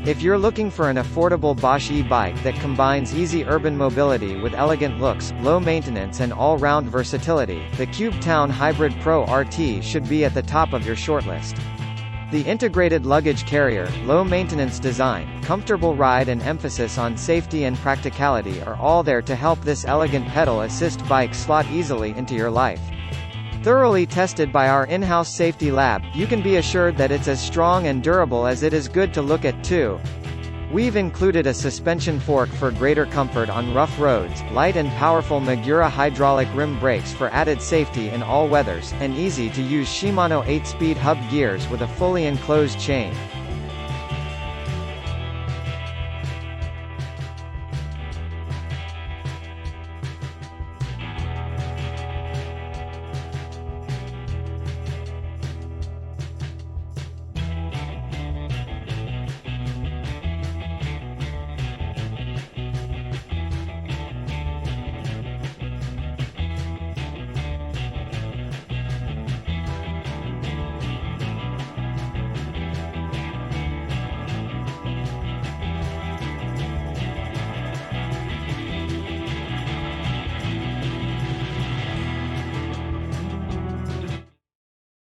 If you're looking for an affordable Bosch e-bike that combines easy urban mobility with elegant looks, low maintenance and all-round versatility, the Cube Town Hybrid Pro RT should be at the top of your shortlist. The integrated luggage carrier, low-maintenance design, comfortable ride and emphasis on safety and practicality are all there to help this elegant pedal-assist bike slot easily into your life. Thoroughly tested by our in-house safety lab, you can be assured that it's as strong and durable as it is good to look at too. We've included a suspension fork for greater comfort on rough roads, light and powerful Magura hydraulic rim brakes for added safety in all weathers, and easy-to-use Shimano 8-speed hub gears with a fully enclosed chain.